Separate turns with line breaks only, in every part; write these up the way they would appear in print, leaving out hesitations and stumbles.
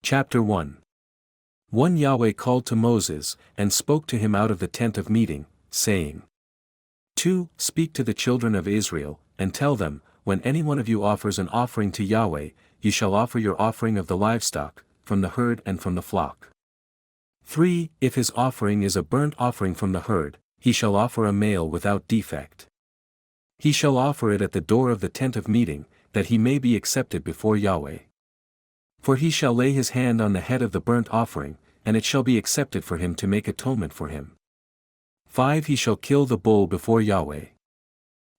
Chapter 1. 1 Yahweh called to Moses, and spoke to him out of the tent of meeting, saying, 2 Speak to the children of Israel, and tell them, when any one of you offers an offering to Yahweh, you shall offer your offering of the livestock, from the herd and from the flock. 3 If his offering is a burnt offering from the herd, he shall offer a male without defect. He shall offer it at the door of the tent of meeting, that he may be accepted before Yahweh. For he shall lay his hand on the head of the burnt offering, and it shall be accepted for him to make atonement for him. 5 He shall kill the bull before Yahweh.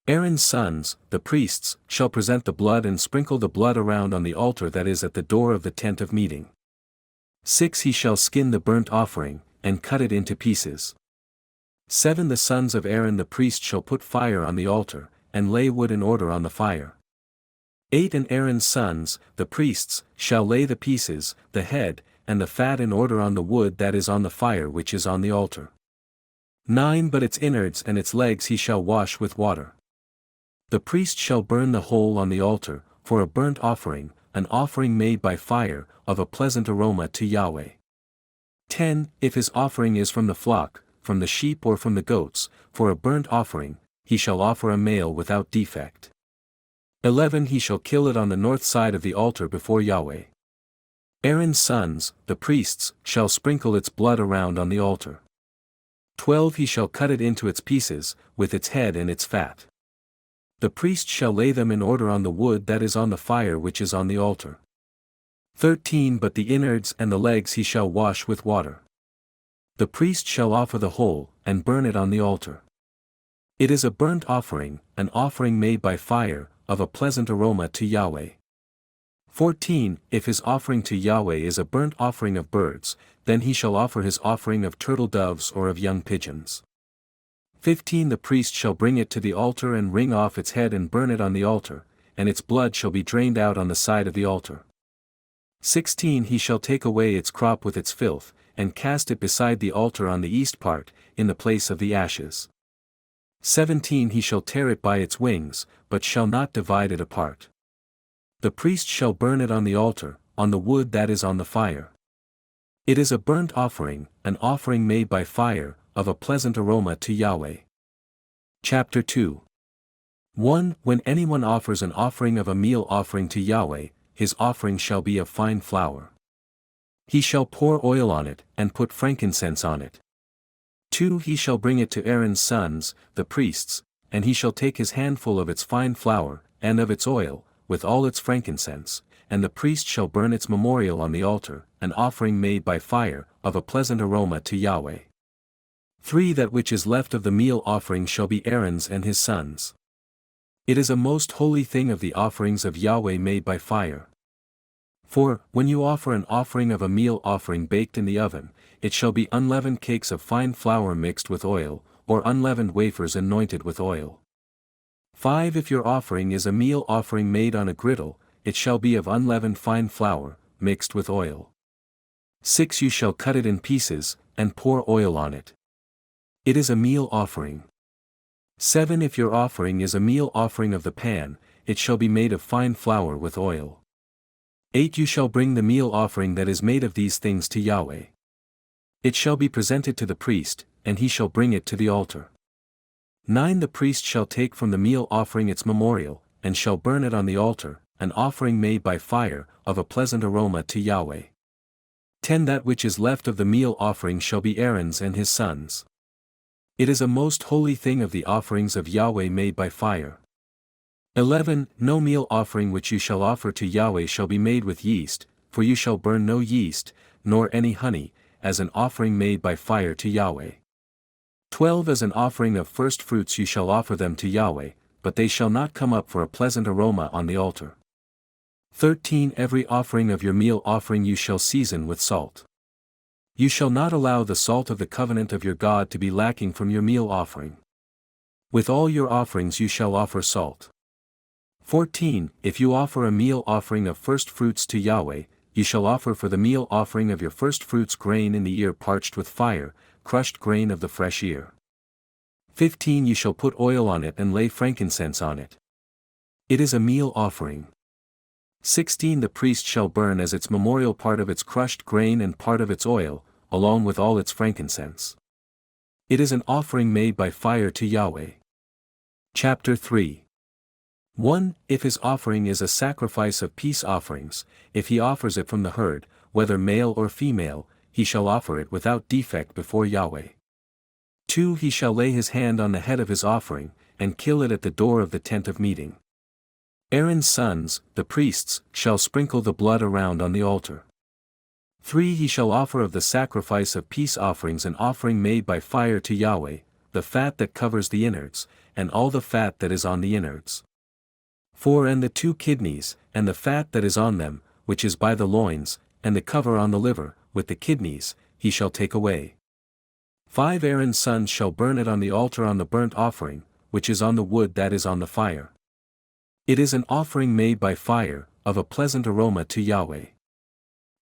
Aaron's sons, the priests, shall present the blood and sprinkle the blood around on the altar that is at the door of the tent of meeting. 6 He shall skin the burnt offering, and cut it into pieces. 7 The sons of Aaron the priest shall put fire on the altar, and lay wood in order on the fire. 8 And Aaron's sons, the priests, shall lay the pieces, the head, and the fat in order on the wood that is on the fire which is on the altar. 9 But its innards and its legs he shall wash with water. The priest shall burn the whole on the altar, for a burnt offering, an offering made by fire, of a pleasant aroma to Yahweh. 10 If his offering is from the flock, from the sheep or from the goats, for a burnt offering, he shall offer a male without defect. 11 He shall kill it on the north side of the altar before Yahweh. Aaron's sons, the priests, shall sprinkle its blood around on the altar. 12 He shall cut it into its pieces, with its head and its fat. The priest shall lay them in order on the wood that is on the fire which is on the altar. 13 But the innards and the legs he shall wash with water. The priest shall offer the whole, and burn it on the altar. It is a burnt offering, an offering made by fire, of a pleasant aroma to Yahweh. 14 If his offering to Yahweh is a burnt offering of birds, then he shall offer his offering of turtle doves or of young pigeons. 15 The priest shall bring it to the altar and wring off its head and burn it on the altar, and its blood shall be drained out on the side of the altar. 16 He shall take away its crop with its filth, and cast it beside the altar on the east part, in the place of the ashes. 17 He shall tear it by its wings, but shall not divide it apart. The priest shall burn it on the altar, on the wood that is on the fire. It is a burnt offering, an offering made by fire, of a pleasant aroma to Yahweh. Chapter 2. 1 When anyone offers an offering of a meal offering to Yahweh, his offering shall be of fine flour. He shall pour oil on it, and put frankincense on it. 2 He shall bring it to Aaron's sons, the priests, and he shall take his handful of its fine flour, and of its oil, with all its frankincense, and the priest shall burn its memorial on the altar, an offering made by fire, of a pleasant aroma to Yahweh. 3 That which is left of the meal offering shall be Aaron's and his sons. It is a most holy thing of the offerings of Yahweh made by fire. 4 When you offer an offering of a meal offering baked in the oven, it shall be unleavened cakes of fine flour mixed with oil, or unleavened wafers anointed with oil. 5 If your offering is a meal offering made on a griddle, it shall be of unleavened fine flour, mixed with oil. 6 You shall cut it in pieces, and pour oil on it. It is a meal offering. 7 If your offering is a meal offering of the pan, it shall be made of fine flour with oil. 8 You shall bring the meal offering that is made of these things to Yahweh. It shall be presented to the priest, and he shall bring it to the altar. 9 The priest shall take from the meal offering its memorial, and shall burn it on the altar, an offering made by fire, of a pleasant aroma to Yahweh. 10 That which is left of the meal offering shall be Aaron's and his sons. It is a most holy thing of the offerings of Yahweh made by fire. 11 No meal offering which you shall offer to Yahweh shall be made with yeast, for you shall burn no yeast, nor any honey, as an offering made by fire to Yahweh. 12 As an offering of first fruits you shall offer them to Yahweh, but they shall not come up for a pleasant aroma on the altar. 13 Every offering of your meal offering you shall season with salt. You shall not allow the salt of the covenant of your God to be lacking from your meal offering. With all your offerings you shall offer salt. 14 If you offer a meal offering of first fruits to Yahweh, you shall offer for the meal offering of your first fruits grain in the ear parched with fire, crushed grain of the fresh ear. 15 You shall put oil on it and lay frankincense on it. It is a meal offering. 16 The priest shall burn as its memorial part of its crushed grain and part of its oil, along with all its frankincense. It is an offering made by fire to Yahweh. Chapter 3. 1. If his offering is a sacrifice of peace offerings, if he offers it from the herd, whether male or female, he shall offer it without defect before Yahweh. 2. He shall lay his hand on the head of his offering, and kill it at the door of the tent of meeting. Aaron's sons, the priests, shall sprinkle the blood around on the altar. 3. He shall offer of the sacrifice of peace offerings an offering made by fire to Yahweh, the fat that covers the innards, and all the fat that is on the innards. 4. And the 2 kidneys, and the fat that is on them, which is by the loins, and the cover on the liver, with the kidneys, he shall take away. 5. Aaron's sons shall burn it on the altar on the burnt offering, which is on the wood that is on the fire. It is an offering made by fire, of a pleasant aroma to Yahweh.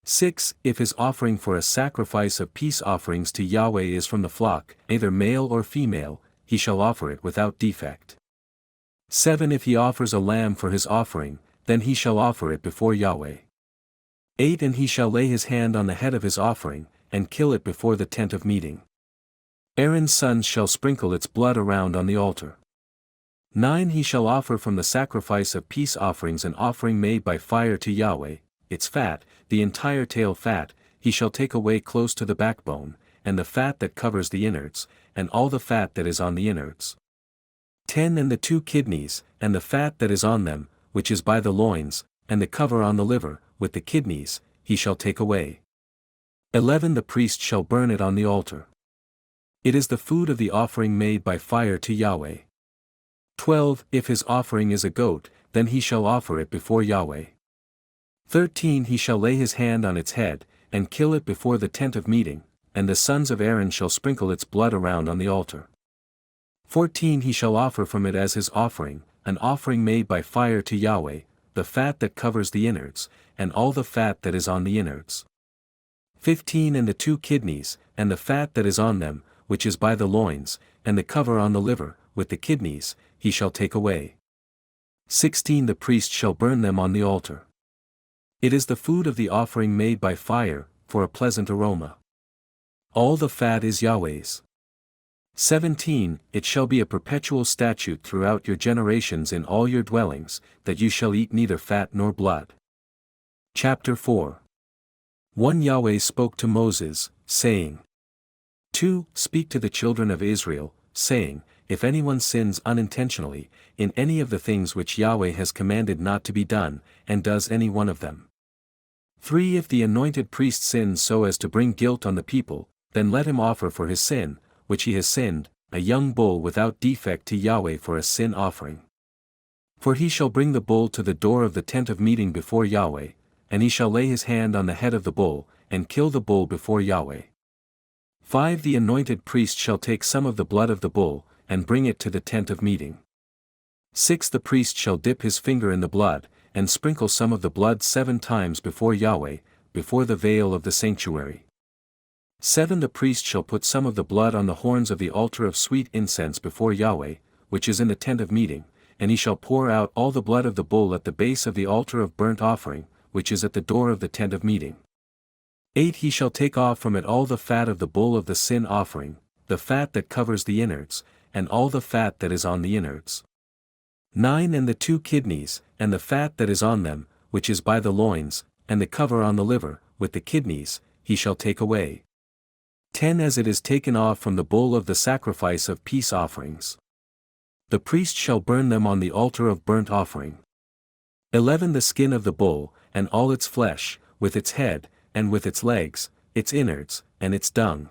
6. If his offering for a sacrifice of peace offerings to Yahweh is from the flock, either male or female, he shall offer it without defect. 7. If he offers a lamb for his offering, then he shall offer it before Yahweh. 8. And he shall lay his hand on the head of his offering, and kill it before the tent of meeting. Aaron's sons shall sprinkle its blood around on the altar. 9. He shall offer from the sacrifice of peace offerings an offering made by fire to Yahweh, its fat, the entire tail fat, he shall take away close to the backbone, and the fat that covers the innards, and all the fat that is on the innards. 10. And the 2 kidneys, and the fat that is on them, which is by the loins, and the cover on the liver, with the kidneys, he shall take away. 11. The priest shall burn it on the altar. It is the food of the offering made by fire to Yahweh. 12. If his offering is a goat, then he shall offer it before Yahweh. 13. He shall lay his hand on its head, and kill it before the tent of meeting, and the sons of Aaron shall sprinkle its blood around on the altar. 14. He shall offer from it as his offering, an offering made by fire to Yahweh, the fat that covers the innards, and all the fat that is on the innards. 15. And the 2 kidneys, and the fat that is on them, which is by the loins, and the cover on the liver, with the kidneys, he shall take away. 16. The priest shall burn them on the altar. It is the food of the offering made by fire, for a pleasant aroma. All the fat is Yahweh's. 17. It shall be a perpetual statute throughout your generations in all your dwellings, that you shall eat neither fat nor blood. Chapter 4. 1. Yahweh spoke to Moses, saying, 2. Speak to the children of Israel, saying, if anyone sins unintentionally, in any of the things which Yahweh has commanded not to be done, and does any one of them. 3. If the anointed priest sins so as to bring guilt on the people, then let him offer for his sin, which he has sinned, a young bull without defect to Yahweh for a sin offering. For he shall bring the bull to the door of the tent of meeting before Yahweh, and he shall lay his hand on the head of the bull, and kill the bull before Yahweh. 5. The anointed priest shall take some of the blood of the bull, and bring it to the tent of meeting. 6. The priest shall dip his finger in the blood, and sprinkle some of the blood 7 times before Yahweh, before the veil of the sanctuary. 7. The priest shall put some of the blood on the horns of the altar of sweet incense before Yahweh, which is in the tent of meeting, and he shall pour out all the blood of the bull at the base of the altar of burnt offering, which is at the door of the tent of meeting. 8. He shall take off from it all the fat of the bull of the sin offering, the fat that covers the innards, and all the fat that is on the innards. 9. And the 2 kidneys, and the fat that is on them, which is by the loins, and the cover on the liver, with the kidneys, he shall take away. 10. As it is taken off from the bull of the sacrifice of peace offerings. The priest shall burn them on the altar of burnt offering. 11. The skin of the bull, and all its flesh, with its head, and with its legs, its innards, and its dung.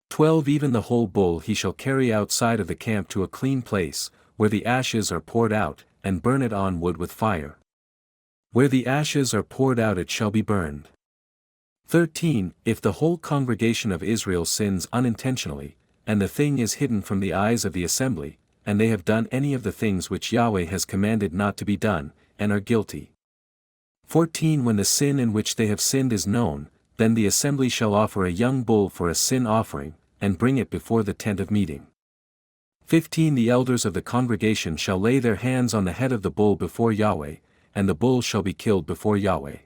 12. Even the whole bull he shall carry outside of the camp to a clean place, where the ashes are poured out, and burn it on wood with fire. Where the ashes are poured out it shall be burned. 13. If the whole congregation of Israel sins unintentionally, and the thing is hidden from the eyes of the assembly, and they have done any of the things which Yahweh has commanded not to be done, and are guilty. 14. When the sin in which they have sinned is known, then the assembly shall offer a young bull for a sin offering, and bring it before the tent of meeting. 15. The elders of the congregation shall lay their hands on the head of the bull before Yahweh, and the bull shall be killed before Yahweh.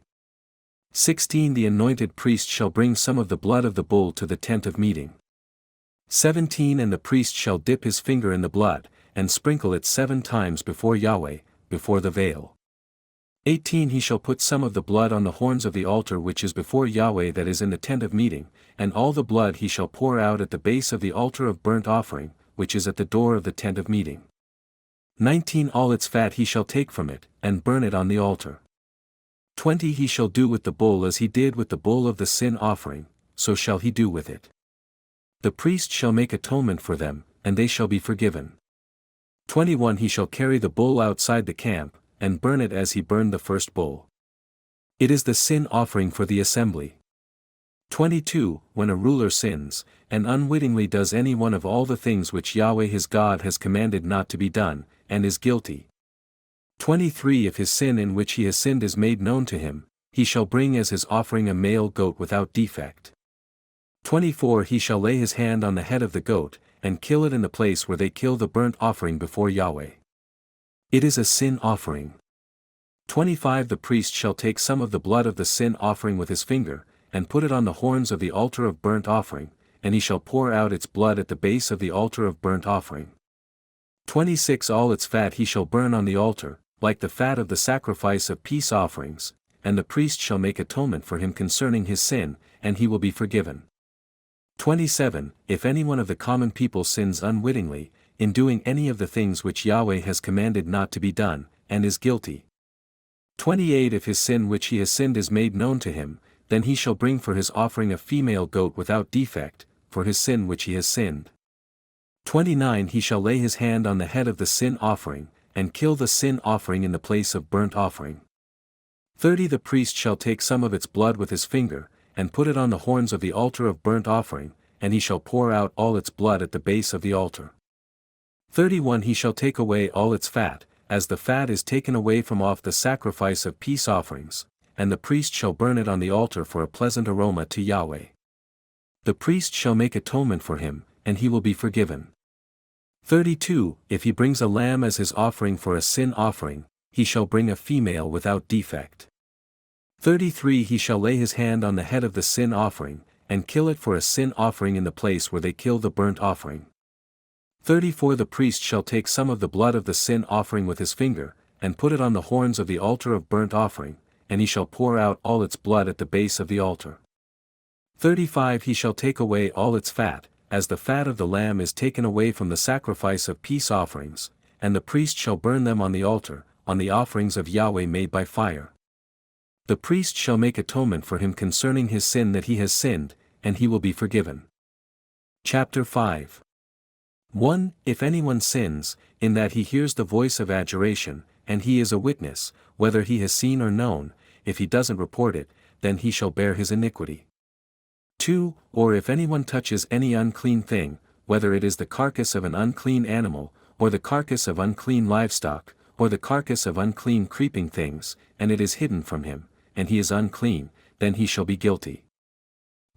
16 The anointed priest shall bring some of the blood of the bull to the tent of meeting. 17 And the priest shall dip his finger in the blood, and sprinkle it 7 times before Yahweh, before the veil. 18 He shall put some of the blood on the horns of the altar which is before Yahweh that is in the tent of meeting, and all the blood he shall pour out at the base of the altar of burnt offering, which is at the door of the tent of meeting. 19 All its fat he shall take from it, and burn it on the altar. 20 He shall do with the bull as he did with the bull of the sin offering, so shall he do with it. The priest shall make atonement for them, and they shall be forgiven. 21 He shall carry the bull outside the camp, and burn it as he burned the first bull. It is the sin offering for the assembly. 22 When a ruler sins, and unwittingly does any one of all the things which Yahweh his God has commanded not to be done, and is guilty. 23 If his sin in which he has sinned is made known to him, he shall bring as his offering a male goat without defect. 24 He shall lay his hand on the head of the goat, and kill it in the place where they kill the burnt offering before Yahweh. It is a sin offering. 25 The priest shall take some of the blood of the sin offering with his finger, and put it on the horns of the altar of burnt offering, and he shall pour out its blood at the base of the altar of burnt offering. 26 All its fat he shall burn on the altar, like the fat of the sacrifice of peace offerings, and the priest shall make atonement for him concerning his sin, and he will be forgiven. 27 If any one of the common people sins unwittingly, in doing any of the things which Yahweh has commanded not to be done, and is guilty. 28 If his sin which he has sinned is made known to him, then he shall bring for his offering a female goat without defect, for his sin which he has sinned. 29 He shall lay his hand on the head of the sin offering, and kill the sin offering in the place of burnt offering. 30 The priest shall take some of its blood with his finger, and put it on the horns of the altar of burnt offering, and he shall pour out all its blood at the base of the altar. 31 He shall take away all its fat, as the fat is taken away from off the sacrifice of peace offerings, and the priest shall burn it on the altar for a pleasant aroma to Yahweh. The priest shall make atonement for him, and he will be forgiven. 32 If he brings a lamb as his offering for a sin offering, he shall bring a female without defect. 33 He shall lay his hand on the head of the sin offering, and kill it for a sin offering in the place where they kill the burnt offering. 34 The priest shall take some of the blood of the sin offering with his finger, and put it on the horns of the altar of burnt offering, and he shall pour out all its blood at the base of the altar. 35 He shall take away all its fat, as the fat of the lamb is taken away from the sacrifice of peace offerings, and the priest shall burn them on the altar, on the offerings of Yahweh made by fire. The priest shall make atonement for him concerning his sin that he has sinned, and he will be forgiven. Chapter 5 1 If anyone sins, in that he hears the voice of adjuration, and he is a witness, whether he has seen or known, if he doesn't report it, then he shall bear his iniquity. 2 Or if anyone touches any unclean thing, whether it is the carcass of an unclean animal, or the carcass of unclean livestock, or the carcass of unclean creeping things, and it is hidden from him, and he is unclean, then he shall be guilty.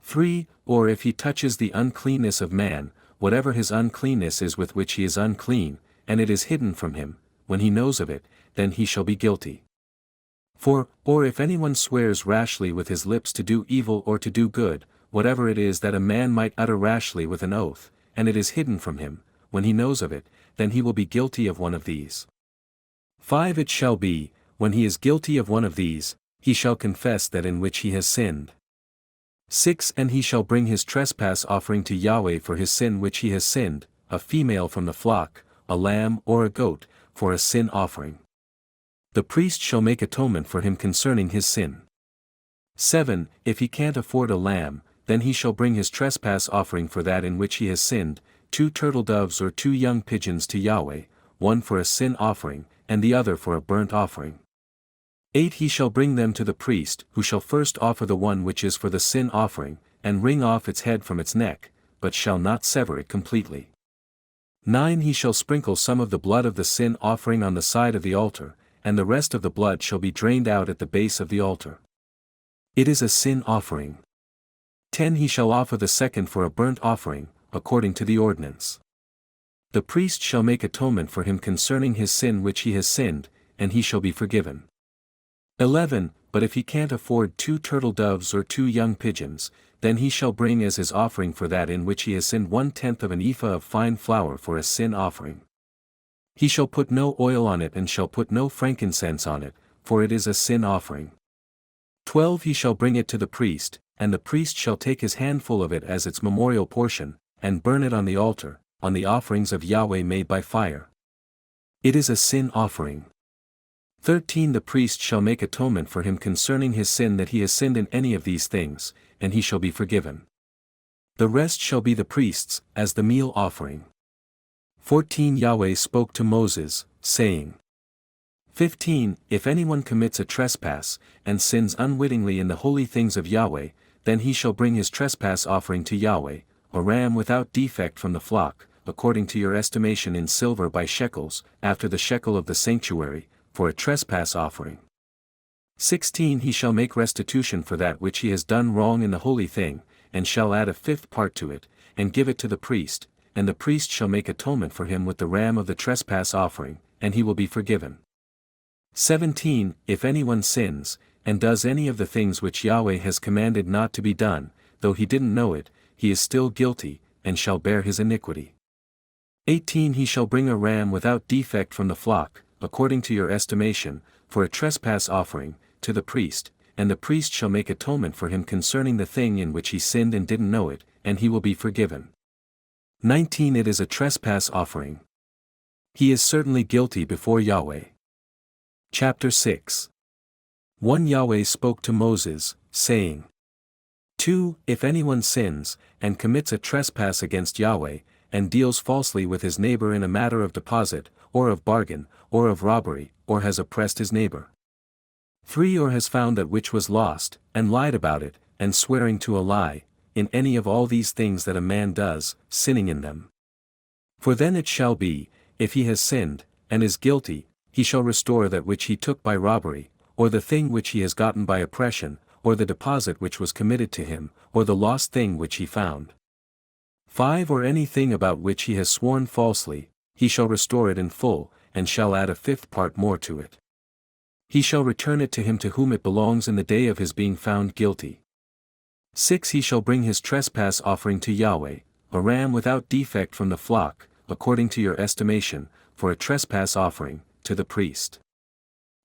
3 Or if he touches the uncleanness of man, whatever his uncleanness is with which he is unclean, and it is hidden from him, when he knows of it, then he shall be guilty. 4 Or if anyone swears rashly with his lips to do evil or to do good, whatever it is that a man might utter rashly with an oath, and it is hidden from him, when he knows of it, then he will be guilty of one of these. 5 It shall be, when he is guilty of one of these, he shall confess that in which he has sinned. 6 And he shall bring his trespass offering to Yahweh for his sin which he has sinned, a female from the flock, a lamb or a goat, for a sin offering. The priest shall make atonement for him concerning his sin. 7 If he can't afford a lamb, then he shall bring his trespass offering for that in which he has sinned, 2 turtle doves or 2 young pigeons to Yahweh, one for a sin offering, and the other for a burnt offering. 8 He shall bring them to the priest, who shall first offer the one which is for the sin offering, and wring off its head from its neck, but shall not sever it completely. 9 He shall sprinkle some of the blood of the sin offering on the side of the altar, and the rest of the blood shall be drained out at the base of the altar. It is a sin offering. 10 He shall offer the second for a burnt offering, according to the ordinance. The priest shall make atonement for him concerning his sin which he has sinned, and he shall be forgiven. 11. But if he can't afford 2 turtle doves or 2 young pigeons, then he shall bring as his offering for that in which he has sinned 1/10 of an ephah of fine flour for a sin offering. He shall put no oil on it and shall put no frankincense on it, for it is a sin offering. 12. He shall bring it to the priest, and the priest shall take his handful of it as its memorial portion, and burn it on the altar, on the offerings of Yahweh made by fire. It is a sin offering. 13. The priest shall make atonement for him concerning his sin that he has sinned in any of these things, and he shall be forgiven. The rest shall be the priest's, as the meal offering. 14. Yahweh spoke to Moses, saying, 15. If anyone commits a trespass, and sins unwittingly in the holy things of Yahweh, then he shall bring his trespass offering to Yahweh, a ram without defect from the flock, according to your estimation in silver by shekels, after the shekel of the sanctuary, for a trespass offering. 16. He shall make restitution for that which he has done wrong in the holy thing, and shall add a 5th part to it, and give it to the priest, and the priest shall make atonement for him with the ram of the trespass offering, and he will be forgiven. 17. If anyone sins, and does any of the things which Yahweh has commanded not to be done, though he didn't know it, he is still guilty, and shall bear his iniquity. 18. He shall bring a ram without defect from the flock, according to your estimation, for a trespass offering, to the priest, and the priest shall make atonement for him concerning the thing in which he sinned and didn't know it, and he will be forgiven. 19. It is a trespass offering. He is certainly guilty before Yahweh. Chapter 6. 1. Yahweh spoke to Moses, saying, 2. If anyone sins, and commits a trespass against Yahweh, and deals falsely with his neighbor in a matter of deposit, or of bargain, or of robbery, or has oppressed his neighbor. 3. Or has found that which was lost, and lied about it, and swearing to a lie, in any of all these things that a man does, sinning in them. For then it shall be, if he has sinned, and is guilty, he shall restore that which he took by robbery, or the thing which he has gotten by oppression, or the deposit which was committed to him, or the lost thing which he found. 5. Or any thing about which he has sworn falsely, he shall restore it in full, and shall add a 5th part more to it. He shall return it to him to whom it belongs in the day of his being found guilty. 6. He shall bring his trespass offering to Yahweh, a ram without defect from the flock, according to your estimation, for a trespass offering, to the priest.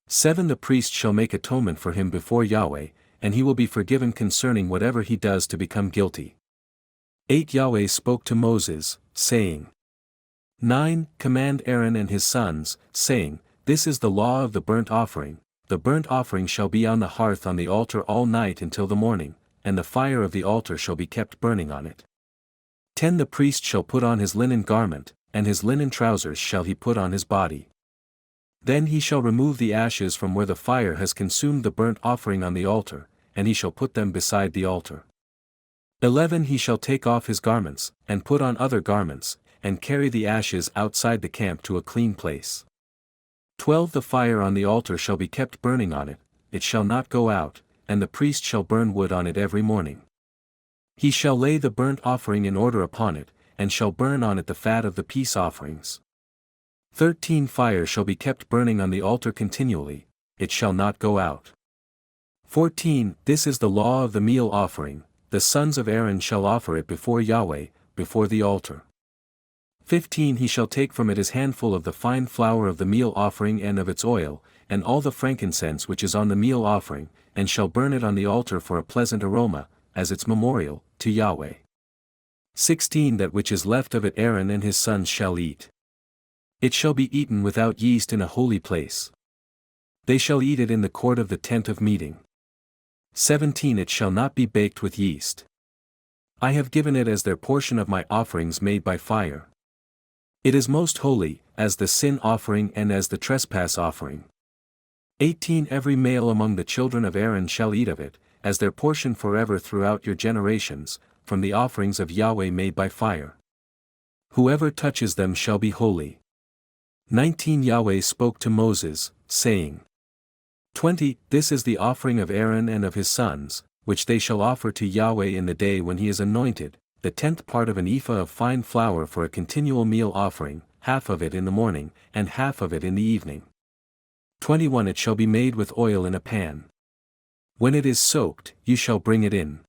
7. The priest shall make atonement for him before Yahweh, and he will be forgiven concerning whatever he does to become guilty. 8. Yahweh spoke to Moses, saying, 9. Command Aaron and his sons, saying, This is the law of the burnt offering. The burnt offering shall be on the hearth on the altar all night until the morning, and the fire of the altar shall be kept burning on it. 10. The priest shall put on his linen garment, and his linen trousers shall he put on his body. Then he shall remove the ashes from where the fire has consumed the burnt offering on the altar, and he shall put them beside the altar. 11. He shall take off his garments, and put on other garments, and carry the ashes outside the camp to a clean place. 12. The fire on the altar shall be kept burning on it, it shall not go out, and the priest shall burn wood on it every morning. He shall lay the burnt offering in order upon it, and shall burn on it the fat of the peace offerings. 13. Fire shall be kept burning on the altar continually, it shall not go out. 14. This is the law of the meal offering, the sons of Aaron shall offer it before Yahweh, before the altar. 15. He shall take from it his handful of the fine flour of the meal offering and of its oil, and all the frankincense which is on the meal offering, and shall burn it on the altar for a pleasant aroma, as its memorial, to Yahweh. 16. That which is left of it Aaron and his sons shall eat. It shall be eaten without yeast in a holy place. They shall eat it in the court of the tent of meeting. 17. It shall not be baked with yeast. I have given it as their portion of my offerings made by fire. It is most holy, as the sin offering and as the trespass offering. 18. Every male among the children of Aaron shall eat of it, as their portion forever throughout your generations, from the offerings of Yahweh made by fire. Whoever touches them shall be holy. 19. Yahweh spoke to Moses, saying, 20. This is the offering of Aaron and of his sons, which they shall offer to Yahweh in the day when he is anointed, the 10th part of an ephah of fine flour for a continual meal offering, half of it in the morning, and half of it in the evening. 21 It shall be made with oil in a pan. When it is soaked, you shall bring it in.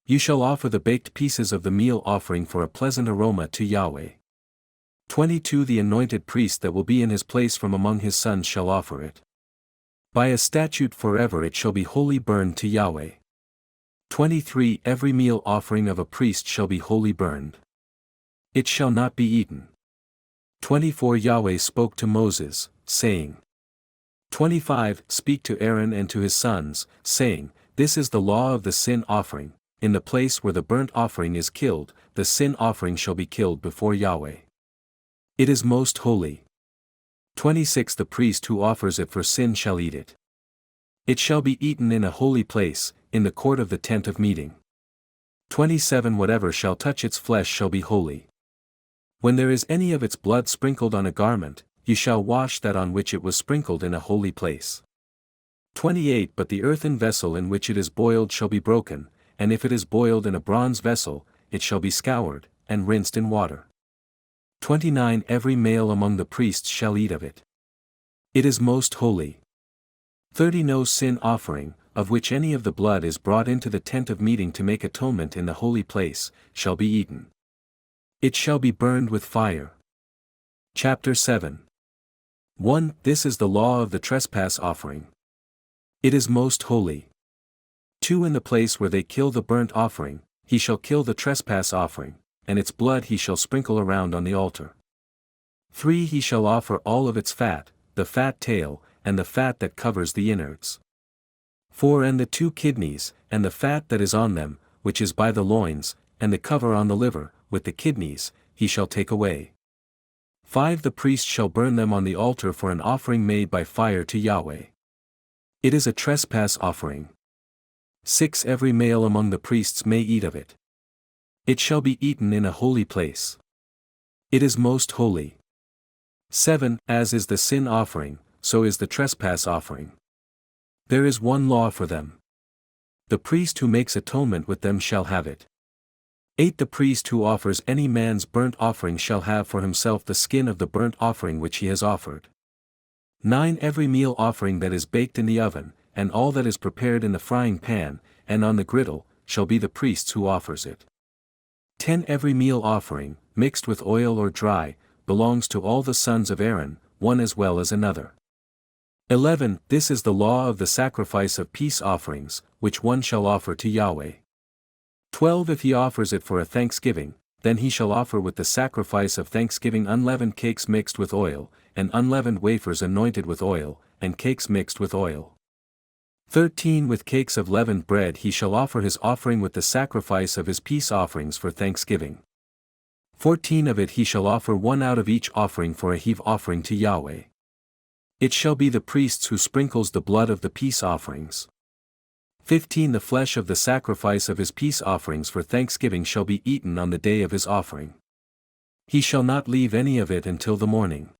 You shall offer the baked pieces of the meal offering for a pleasant aroma to Yahweh. 22 The anointed priest that will be in his place from among his sons shall offer it. By a statute forever it shall be wholly burned to Yahweh. 23 Every meal offering of a priest shall be wholly burned. It shall not be eaten. 24 Yahweh spoke to Moses, saying. 25 Speak to Aaron and to his sons, saying, This is the law of the sin offering. In the place where the burnt offering is killed, the sin offering shall be killed before Yahweh. It is most holy. 26 The priest who offers it for sin shall eat it. It shall be eaten in a holy place, in the court of the tent of meeting. 27 Whatever shall touch its flesh shall be holy. When there is any of its blood sprinkled on a garment, you shall wash that on which it was sprinkled in a holy place. 28 But the earthen vessel in which it is boiled shall be broken, and if it is boiled in a bronze vessel, it shall be scoured, and rinsed in water. 29 Every male among the priests shall eat of it. It is most holy. 30 No sin offering, of which any of the blood is brought into the tent of meeting to make atonement in the holy place, shall be eaten. It shall be burned with fire. Chapter 7 1 This is the law of the trespass offering. It is most holy. 2 In the place where they kill the burnt offering, he shall kill the trespass offering, and its blood he shall sprinkle around on the altar. 3 He shall offer all of its fat, the fat tail, and the fat that covers the innards. 4 And the 2 kidneys, and the fat that is on them, which is by the loins, and the cover on the liver, with the kidneys, he shall take away. 5 The priest shall burn them on the altar for an offering made by fire to Yahweh. It is a trespass offering. 6 Every male among the priests may eat of it. It shall be eaten in a holy place. It is most holy. 7 As is the sin offering, so is the trespass offering. There is one law for them. The priest who makes atonement with them shall have it. 8 The priest who offers any man's burnt offering shall have for himself the skin of the burnt offering which he has offered. 9 Every meal offering that is baked in the oven, and all that is prepared in the frying pan, and on the griddle, shall be the priest's who offers it. 10 Every meal offering, mixed with oil or dry, belongs to all the sons of Aaron, one as well as another. 11 This is the law of the sacrifice of peace offerings, which one shall offer to Yahweh. 12 If he offers it for a thanksgiving, then he shall offer with the sacrifice of thanksgiving unleavened cakes mixed with oil, and unleavened wafers anointed with oil, and cakes mixed with oil. 13 With cakes of leavened bread he shall offer his offering with the sacrifice of his peace offerings for thanksgiving. 14 Of it he shall offer one out of each offering for a heave offering to Yahweh. It shall be the priest's who sprinkles the blood of the peace offerings. 15 The flesh of the sacrifice of his peace offerings for thanksgiving shall be eaten on the day of his offering. He shall not leave any of it until the morning.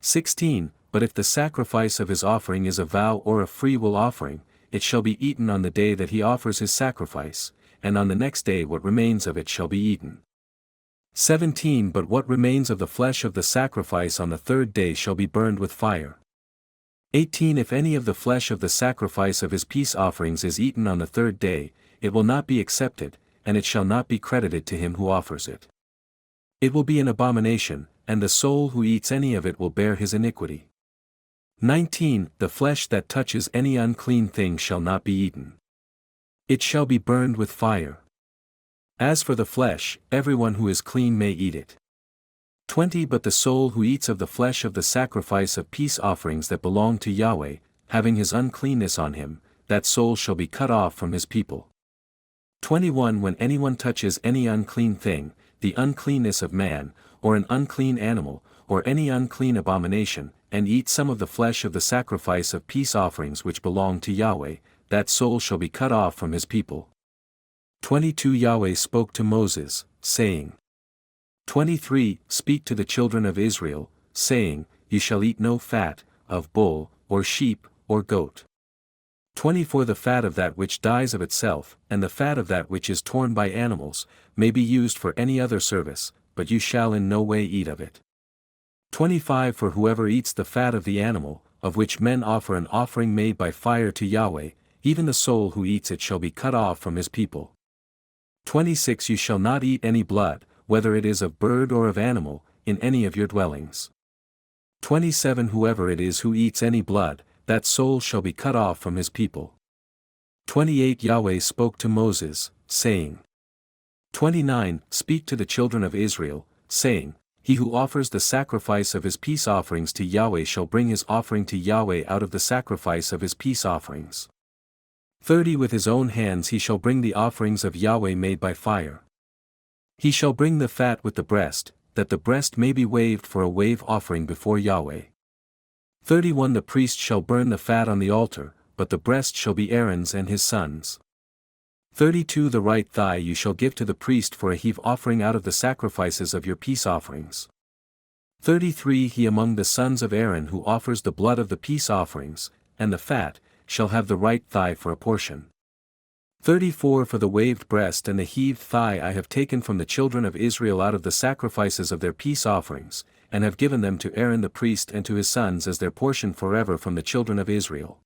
16 But if the sacrifice of his offering is a vow or a free will offering, it shall be eaten on the day that he offers his sacrifice, and on the next day what remains of it shall be eaten. 17 But what remains of the flesh of the sacrifice on the third day shall be burned with fire. 18 If any of the flesh of the sacrifice of his peace offerings is eaten on the third day, it will not be accepted, and it shall not be credited to him who offers it. It will be an abomination, and the soul who eats any of it will bear his iniquity. 19 The flesh that touches any unclean thing shall not be eaten. It shall be burned with fire. As for the flesh, everyone who is clean may eat it. 20 But the soul who eats of the flesh of the sacrifice of peace offerings that belong to Yahweh, having his uncleanness on him, that soul shall be cut off from his people. 21 When anyone touches any unclean thing, the uncleanness of man, or an unclean animal, or any unclean abomination, and eats some of the flesh of the sacrifice of peace offerings which belong to Yahweh, that soul shall be cut off from his people. 22 Yahweh spoke to Moses, saying. 23 Speak to the children of Israel, saying, You shall eat no fat, of bull, or sheep, or goat. 24 The fat of that which dies of itself, and the fat of that which is torn by animals, may be used for any other service, but you shall in no way eat of it. 25 For whoever eats the fat of the animal, of which men offer an offering made by fire to Yahweh, even the soul who eats it shall be cut off from his people. 26 You shall not eat any blood, whether it is of bird or of animal, in any of your dwellings. 27 Whoever it is who eats any blood, that soul shall be cut off from his people. 28 Yahweh spoke to Moses, saying. 29 Speak to the children of Israel, saying, He who offers the sacrifice of his peace offerings to Yahweh shall bring his offering to Yahweh out of the sacrifice of his peace offerings. 30 With his own hands he shall bring the offerings of Yahweh made by fire. He shall bring the fat with the breast, that the breast may be waved for a wave offering before Yahweh. 31 The priest shall burn the fat on the altar, but the breast shall be Aaron's and his sons. 32 The right thigh you shall give to the priest for a heave offering out of the sacrifices of your peace offerings. 33 He among the sons of Aaron who offers the blood of the peace offerings, and the fat, shall have the right thigh for a portion. 34 For the waved breast and the heaved thigh I have taken from the children of Israel out of the sacrifices of their peace offerings, and have given them to Aaron the priest and to his sons as their portion forever from the children of Israel.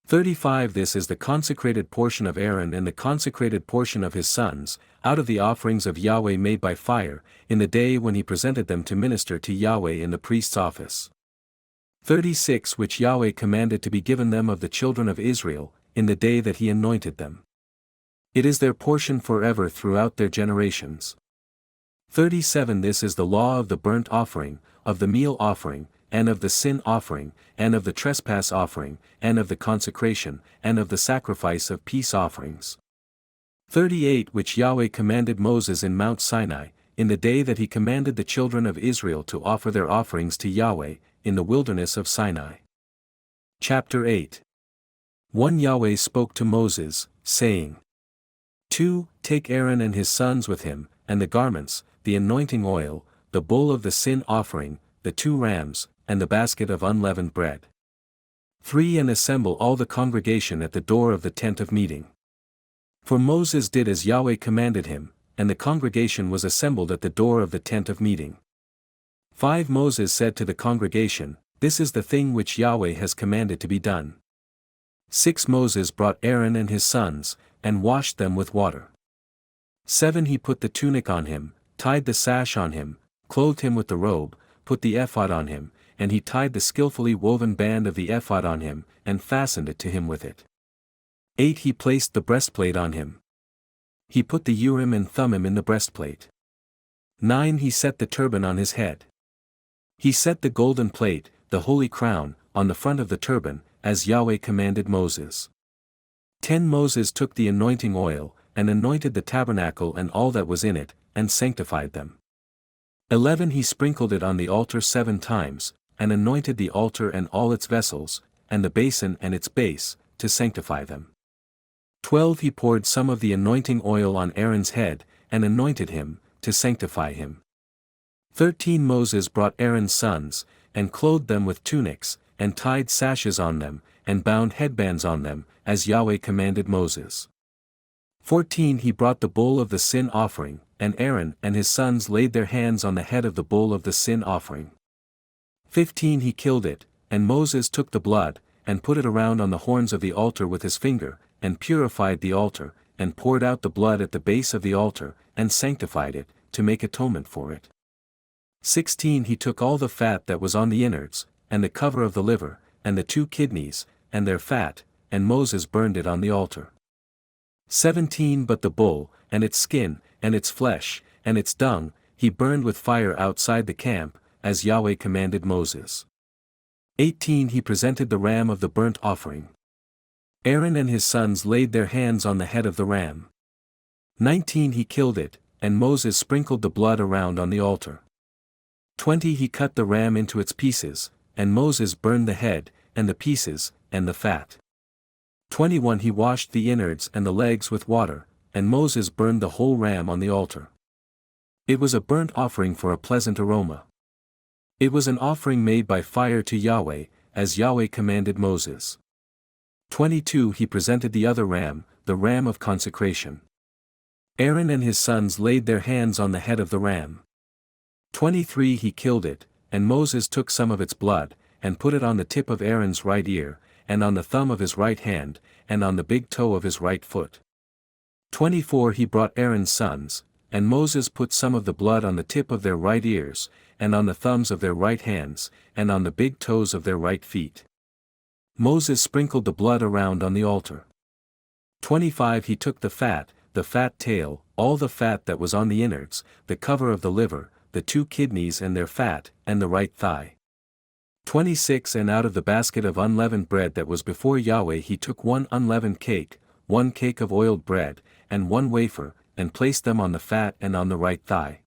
35 This is the consecrated portion of Aaron and the consecrated portion of his sons, out of the offerings of Yahweh made by fire, in the day when he presented them to minister to Yahweh in the priest's office. 36 Which Yahweh commanded to be given them of the children of Israel, in the day that he anointed them. It is their portion forever throughout their generations. 37 This is the law of the burnt offering, of the meal offering, and of the sin offering, and of the trespass offering, and of the consecration, and of the sacrifice of peace offerings. 38 Which Yahweh commanded Moses in Mount Sinai, in the day that he commanded the children of Israel to offer their offerings to Yahweh, in the wilderness of Sinai. Chapter 8 1 Yahweh spoke to Moses, saying. 2 Take Aaron and his sons with him, and the garments, the anointing oil, the bull of the sin offering, the 2 rams, and the basket of unleavened bread. 3 And assemble all the congregation at the door of the tent of meeting. For Moses did as Yahweh commanded him, and the congregation was assembled at the door of the tent of meeting. 5 Moses said to the congregation, This is the thing which Yahweh has commanded to be done. 6 Moses brought Aaron and his sons, and washed them with water. 7 He put the tunic on him, tied the sash on him, clothed him with the robe, put the ephod on him, and he tied the skillfully woven band of the ephod on him, and fastened it to him with it. 8 He placed the breastplate on him. He put the Urim and Thummim in the breastplate. 9 He set the turban on his head. He set the golden plate, the holy crown, on the front of the turban, as Yahweh commanded Moses. 10 Moses took the anointing oil, and anointed the tabernacle and all that was in it, and sanctified them. 11 He sprinkled it on the altar 7 times, and anointed the altar and all its vessels, and the basin and its base, to sanctify them. 12 He poured some of the anointing oil on Aaron's head, and anointed him, to sanctify him. 13 Moses brought Aaron's sons, and clothed them with tunics, and tied sashes on them, and bound headbands on them, as Yahweh commanded Moses. 14 He brought the bull of the sin offering, and Aaron and his sons laid their hands on the head of the bull of the sin offering. 15 He killed it, and Moses took the blood, and put it around on the horns of the altar with his finger, and purified the altar, and poured out the blood at the base of the altar, and sanctified it, to make atonement for it. 16 He took all the fat that was on the innards, and the cover of the liver, and the 2 kidneys, and their fat, and Moses burned it on the altar. 17 But the bull, and its skin, and its flesh, and its dung, he burned with fire outside the camp, as Yahweh commanded Moses. 18 He presented the ram of the burnt offering. Aaron and his sons laid their hands on the head of the ram. 19 He killed it, and Moses sprinkled the blood around on the altar. 20 He cut the ram into its pieces, and Moses burned the head, and the pieces, and the fat. 21 He washed the innards and the legs with water, and Moses burned the whole ram on the altar. It was a burnt offering for a pleasant aroma. It was an offering made by fire to Yahweh, as Yahweh commanded Moses. 22 He presented the other ram, the ram of consecration. Aaron and his sons laid their hands on the head of the ram. 23 He killed it, and Moses took some of its blood, and put it on the tip of Aaron's right ear, and on the thumb of his right hand, and on the big toe of his right foot. 24 He brought Aaron's sons, and Moses put some of the blood on the tip of their right ears, and on the thumbs of their right hands, and on the big toes of their right feet. Moses sprinkled the blood around on the altar. 25 He took the fat tail, all the fat that was on the innards, the cover of the liver, the 2 kidneys and their fat, and the right thigh. 26 And out of the basket of unleavened bread that was before Yahweh he took 1 unleavened cake, 1 cake of oiled bread, and 1 wafer, and placed them on the fat and on the right thigh.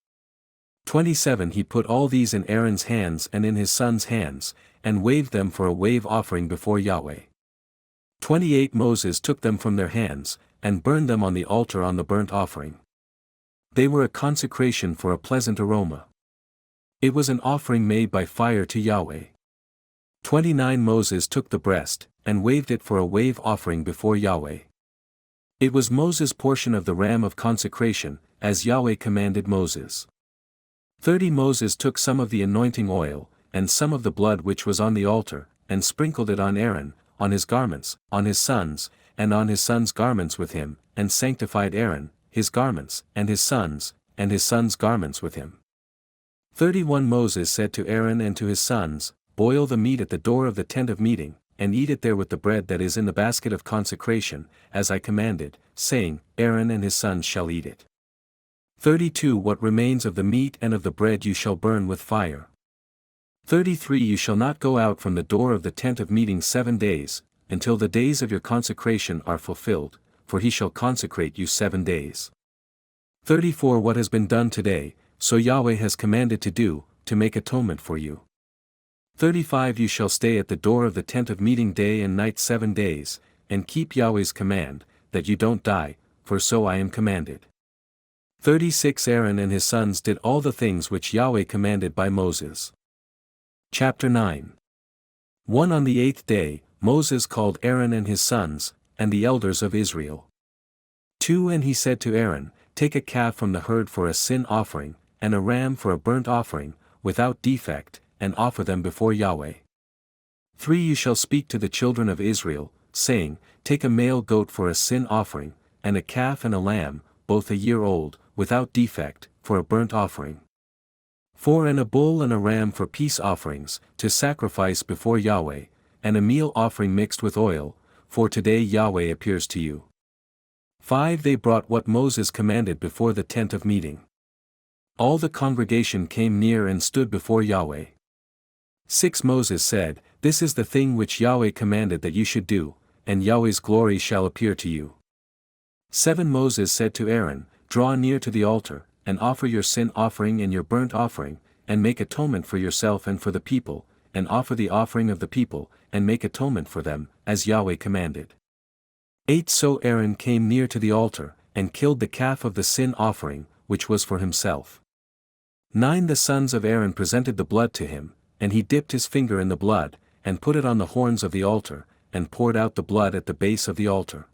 27 He put all these in Aaron's hands and in his sons' hands, and waved them for a wave offering before Yahweh. 28 Moses took them from their hands, and burned them on the altar on the burnt offering. They were a consecration for a pleasant aroma. It was an offering made by fire to Yahweh. 29 Moses took the breast, and waved it for a wave offering before Yahweh. It was Moses' portion of the ram of consecration, as Yahweh commanded Moses. 30 Moses took some of the anointing oil, and some of the blood which was on the altar, and sprinkled it on Aaron, on his garments, on his sons, and on his sons' garments with him, and sanctified Aaron, his garments, and his sons' garments with him. 31 Moses said to Aaron and to his sons, Boil the meat at the door of the tent of meeting, and eat it there with the bread that is in the basket of consecration, as I commanded, saying, Aaron and his sons shall eat it. 32 What remains of the meat and of the bread you shall burn with fire. 33 You shall not go out from the door of the tent of meeting 7 days, until the days of your consecration are fulfilled, for he shall consecrate you 7 days. 34 What has been done today, so Yahweh has commanded to do, to make atonement for you. 35 You shall stay at the door of the tent of meeting day and night 7 days, and keep Yahweh's command, that you don't die, for so I am commanded. 36 Aaron and his sons did all the things which Yahweh commanded by Moses. Chapter 9. 1 On the 8th day, Moses called Aaron and his sons, and the elders of Israel. 2 And he said to Aaron, Take a calf from the herd for a sin offering, and a ram for a burnt offering, without defect, and offer them before Yahweh. 3 You shall speak to the children of Israel, saying, Take a male goat for a sin offering, and a calf and a lamb, both a year old, without defect, for a burnt offering. 4 And a bull and a ram for peace offerings, to sacrifice before Yahweh, and a meal offering mixed with oil, for today Yahweh appears to you. 5 They brought what Moses commanded before the tent of meeting. All the congregation came near and stood before Yahweh. 6 Moses said, This is the thing which Yahweh commanded that you should do, and Yahweh's glory shall appear to you. 7 Moses said to Aaron, Draw near to the altar, and offer your sin offering and your burnt offering, and make atonement for yourself and for the people, and offer the offering of the people, and make atonement for them, as Yahweh commanded. 8 So Aaron came near to the altar, and killed the calf of the sin offering, which was for himself. 9 The sons of Aaron presented the blood to him, and he dipped his finger in the blood, and put it on the horns of the altar, and poured out the blood at the base of the altar.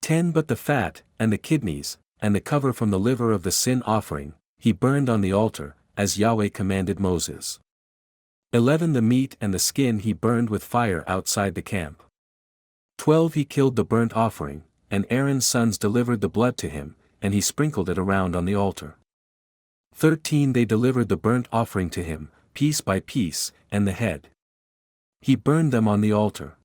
10 But the fat, and the kidneys, and the cover from the liver of the sin offering, he burned on the altar, as Yahweh commanded Moses. 11 The meat and the skin he burned with fire outside the camp. 12 He killed the burnt offering, and Aaron's sons delivered the blood to him, and he sprinkled it around on the altar. 13 They delivered the burnt offering to him, piece by piece, and the head. He burned them on the altar.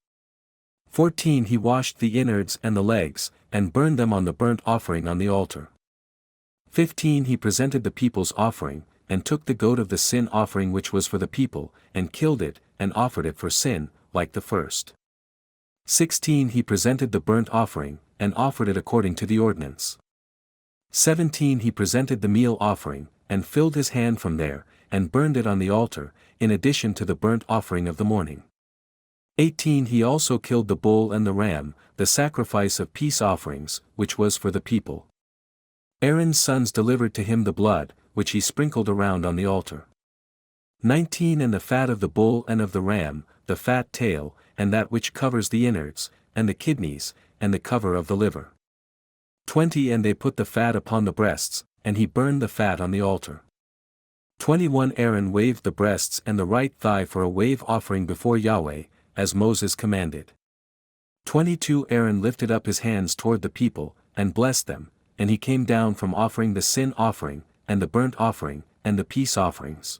14 He washed the innards and the legs, and burned them on the burnt offering on the altar. 15 He presented the people's offering, and took the goat of the sin offering which was for the people, and killed it, and offered it for sin, like the first. 16 He presented the burnt offering, and offered it according to the ordinance. 17 He presented the meal offering, and filled his hand from there, and burned it on the altar, in addition to the burnt offering of the morning. 18 He also killed the bull and the ram, the sacrifice of peace offerings, which was for the people. Aaron's sons delivered to him the blood, which he sprinkled around on the altar. 19 And the fat of the bull and of the ram, the fat tail, and that which covers the innards, and the kidneys, and the cover of the liver. 20 And they put the fat upon the breasts, and he burned the fat on the altar. 21 Aaron waved the breasts and the right thigh for a wave offering before Yahweh, as Moses commanded. 22 Aaron lifted up his hands toward the people, and blessed them, and he came down from offering the sin offering, and the burnt offering, and the peace offerings.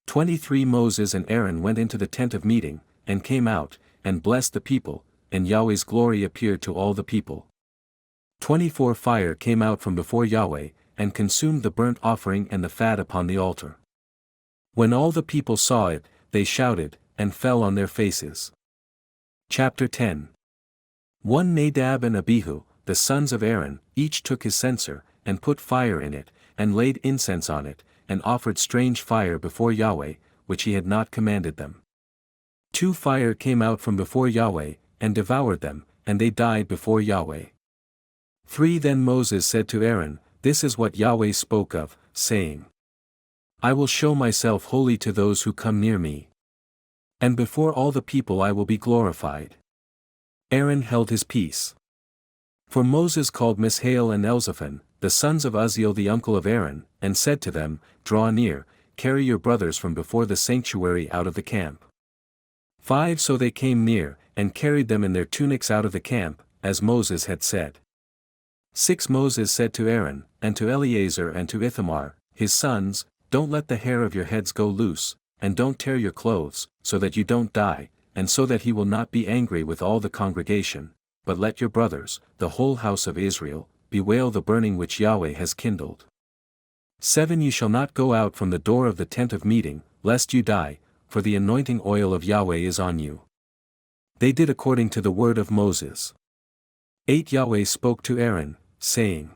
23 Moses and Aaron went into the tent of meeting, and came out, and blessed the people, and Yahweh's glory appeared to all the people. 24 Fire came out from before Yahweh, and consumed the burnt offering and the fat upon the altar. When all the people saw it, they shouted, and fell on their faces. Chapter 10. 1 Nadab and Abihu, the sons of Aaron, each took his censer, and put fire in it, and laid incense on it, and offered strange fire before Yahweh, which he had not commanded them. 2 Fire came out from before Yahweh, and devoured them, and they died before Yahweh. 3 Then Moses said to Aaron, This is what Yahweh spoke of, saying, I will show myself holy to those who come near me. And before all the people I will be glorified. Aaron held his peace. For Moses called Mishael and Elzaphan, the sons of Uzziel the uncle of Aaron, and said to them, Draw near, carry your brothers from before the sanctuary out of the camp. 5 So they came near, and carried them in their tunics out of the camp, as Moses had said. 6 Moses said to Aaron, and to Eleazar and to Ithamar, his sons, Don't let the hair of your heads go loose, and don't tear your clothes, so that you don't die, and so that he will not be angry with all the congregation, but let your brothers, the whole house of Israel, bewail the burning which Yahweh has kindled. 7 You shall not go out from the door of the tent of meeting, lest you die, for the anointing oil of Yahweh is on you. They did according to the word of Moses. 8 Yahweh spoke to Aaron, saying,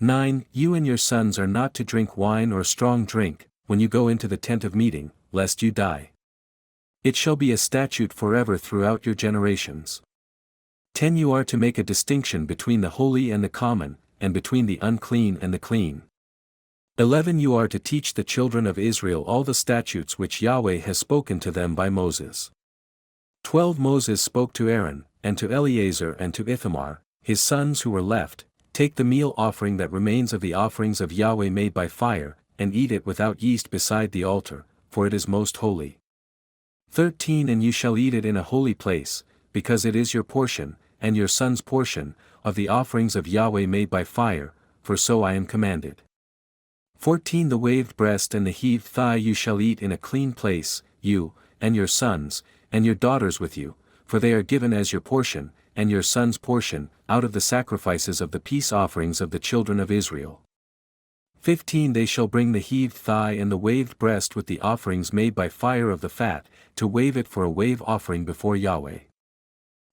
9 You and your sons are not to drink wine or strong drink, when you go into the tent of meeting, lest you die. It shall be a statute forever throughout your generations. 10 You are to make a distinction between the holy and the common, and between the unclean and the clean. 11 You are to teach the children of Israel all the statutes which Yahweh has spoken to them by Moses. 12 Moses spoke to Aaron, and to Eleazar and to Ithamar, his sons who were left, Take the meal offering that remains of the offerings of Yahweh made by fire, and eat it without yeast beside the altar, for it is most holy. 13 And you shall eat it in a holy place, because it is your portion, and your son's portion, of the offerings of Yahweh made by fire, for so I am commanded. 14 The waved breast and the heaved thigh you shall eat in a clean place, you, and your sons, and your daughters with you, for they are given as your portion, and your son's portion, out of the sacrifices of the peace offerings of the children of Israel. 15 They shall bring the heaved thigh and the waved breast with the offerings made by fire of the fat, to wave it for a wave offering before Yahweh.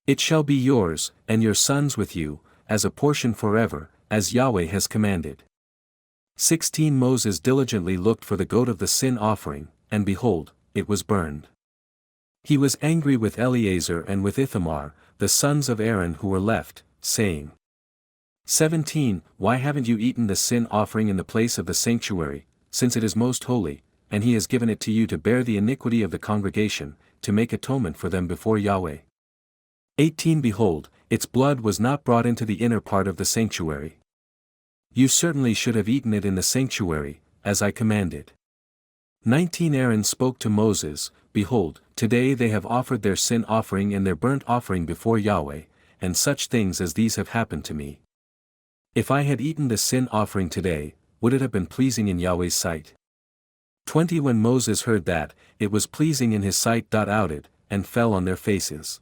It shall be yours, and your sons with you, as a portion forever, as Yahweh has commanded. 16 Moses diligently looked for the goat of the sin offering, and behold, it was burned. He was angry with Eleazar and with Ithamar, the sons of Aaron who were left, saying, 17 Why haven't you eaten the sin offering in the place of the sanctuary, since it is most holy, and he has given it to you to bear the iniquity of the congregation, to make atonement for them before Yahweh? 18 Behold, its blood was not brought into the inner part of the sanctuary. You certainly should have eaten it in the sanctuary, as I commanded. 19 Aaron spoke to Moses, Behold, today they have offered their sin offering and their burnt offering before Yahweh, and such things as these have happened to me. If I had eaten the sin offering today, would it have been pleasing in Yahweh's sight? 20 When Moses heard that, it was pleasing in his sight. Outed, and fell on their faces.